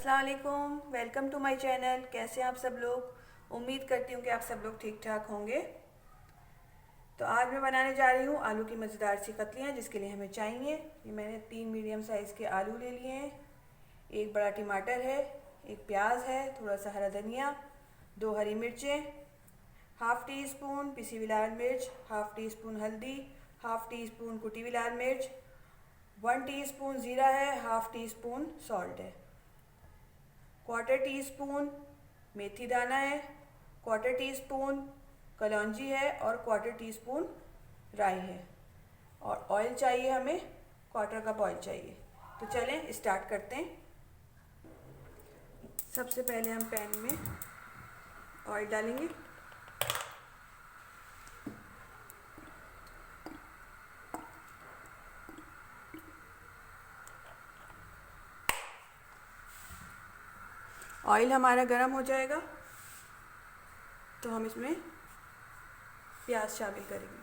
अस्सलाम वालेकुम, welcome to my channel. कैसे हैं आप सब लोग? उम्मीद करती हूँ कि आप सब लोग ठीक ठाक होंगे। तो आज मैं बनाने जा रही हूँ आलू की मज़ेदार सी कतलियाँ, जिसके लिए हमें चाहिए ये मैंने 3 मीडियम साइज़ के आलू ले लिए हैं, एक बड़ा टमाटर है, एक प्याज है, थोड़ा सा हरा धनिया, 2 हरी मिर्चें, हाफ़ टी स्पून पिसी हुई लाल मिर्च, हाफ़ टी स्पून हल्दी, हाफ़ टी स्पून कुटी हुई लाल मिर्च, 1 टीस्पून ज़ीरा है, हाफ़ टी स्पून सॉल्ट है, 1/4 टीस्पून मेथी दाना है, 1/4 टीस्पून कलौंजी है और 1/4 टीस्पून राई है। और ऑयल चाहिए हमें, 1/4 कप ऑयल चाहिए। तो चलें स्टार्ट करते हैं। सबसे पहले हम पैन में ऑयल डालेंगे। ऑयल हमारा गर्म हो जाएगा तो हम इसमें प्याज शामिल करेंगे।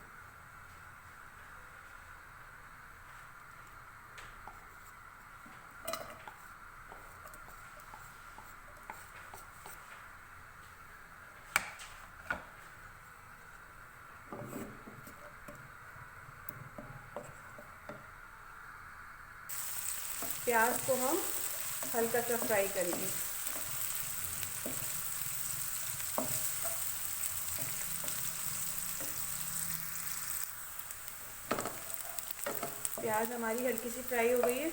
प्याज को हम हल्का सा फ्राई करेंगे। प्याज हमारी हल्की सी फ्राई हो गई है,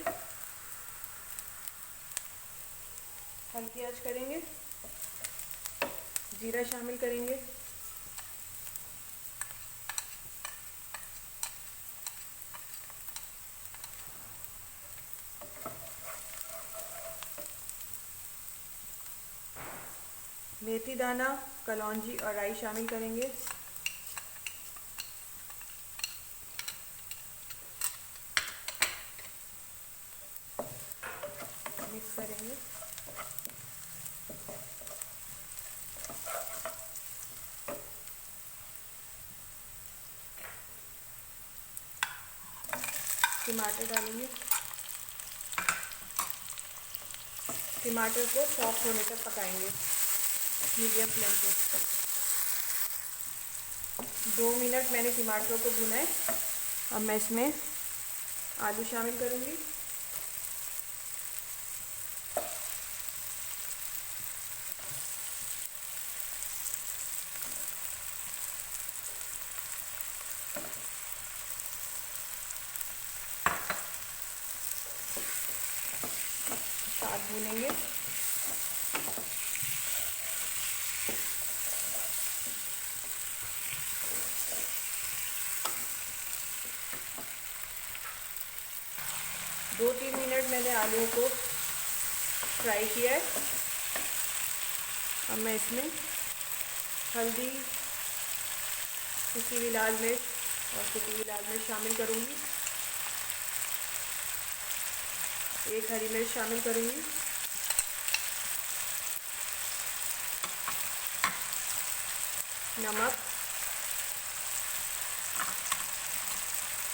हल्की आंच करेंगे। जीरा शामिल करेंगे, मेथी दाना, कलौंजी और राई शामिल करेंगे। मिक्स करेंगे। टमाटर डालेंगे। टमाटर को सॉफ्ट होने तक पकाएंगे मीडियम फ्लेम पे। 2 मिनट मैंने टमाटरों को भुना है। अब मैं इसमें आलू शामिल करूँगी। साथ भूनेंगे। दो 3 मिनट मैंने आलूओं को फ्राई किया है। अब मैं इसमें हल्दी, पिसी हुई लाल मिर्च और कुटी हुई लाल मिर्च शामिल करूँगी। एक हरी मिर्च शामिल करूँगी। नमक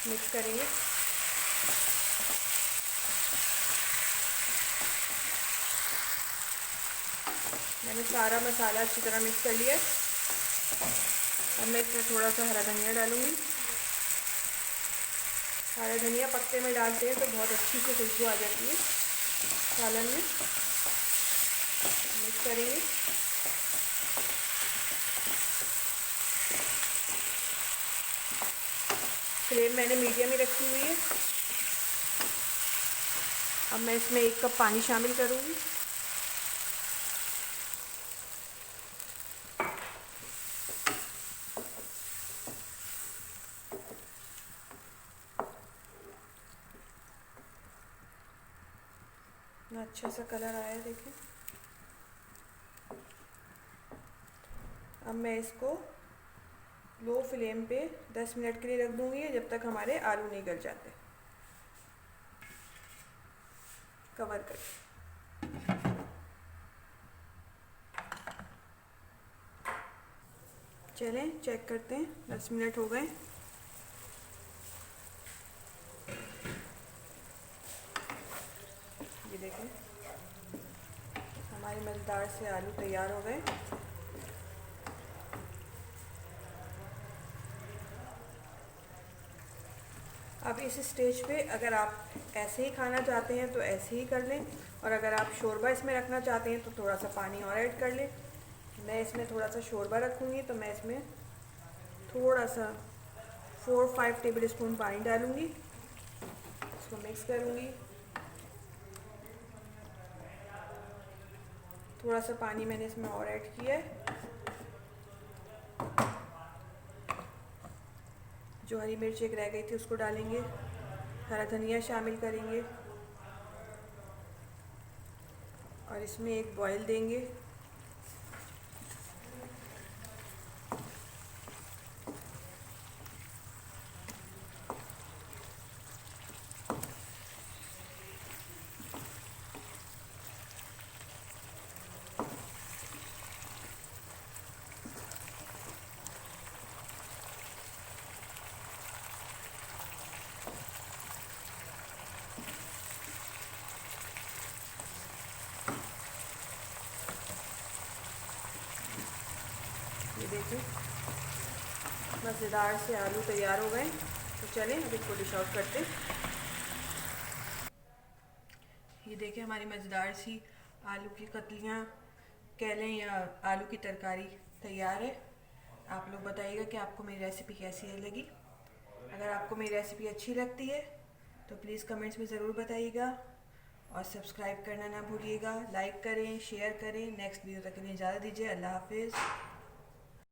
मिक्स करेंगे। मैंने सारा मसाला अच्छी तरह मिक्स कर लिया है। अब मैं इसमें थोड़ा सा हरा धनिया डालूँगी। हरा धनिया पत्ते में डालते हैं तो बहुत अच्छी सी खुशबू आ जाती है सालन में। मिक्स करेंगे। फ्लेम मैंने मीडियम ही रखी हुई है। अब मैं इसमें 1 कप पानी शामिल करूँगी। इतना अच्छा सा कलर आया है, देखिए। अब मैं इसको लो फ्लेम पे 10 मिनट के लिए रख दूँगी, जब तक हमारे आलू नहीं गल जाते। कवर कर चलें चेक करते हैं। 10 मिनट हो गए। ये देखें हमारे मज़ेदार से आलू तैयार हो गए। अब इस स्टेज पे अगर आप ऐसे ही खाना चाहते हैं तो ऐसे ही कर लें, और अगर आप शोरबा इसमें रखना चाहते हैं तो थोड़ा सा पानी और ऐड कर लें। मैं इसमें थोड़ा सा शोरबा रखूँगी तो मैं इसमें थोड़ा सा 4-5 टेबल स्पून पानी डालूँगी, इसको मिक्स करूँगी। थोड़ा सा पानी मैंने इसमें और ऐड किया है। जो हरी मिर्च एक रह गई थी उसको डालेंगे, हरा धनिया शामिल करेंगे और इसमें एक बॉईल देंगे। ये देखिए मज़ेदार से आलू तैयार हो गए। तो चलें अब इसको डिश आउट करते हैं। ये देखिए हमारी मज़ेदार सी आलू की कतलियाँ कह लें या आलू की तरकारी तैयार है। आप लोग बताइएगा कि आपको मेरी रेसिपी कैसी लगी। अगर आपको मेरी रेसिपी अच्छी लगती है तो प्लीज़ कमेंट्स में ज़रूर बताइएगा और सब्सक्राइब करना ना भूलिएगा। लाइक करें, शेयर करें। नेक्स्ट वीडियो तक के लिए इजाज़त दीजिए। अल्लाह हाफिज़।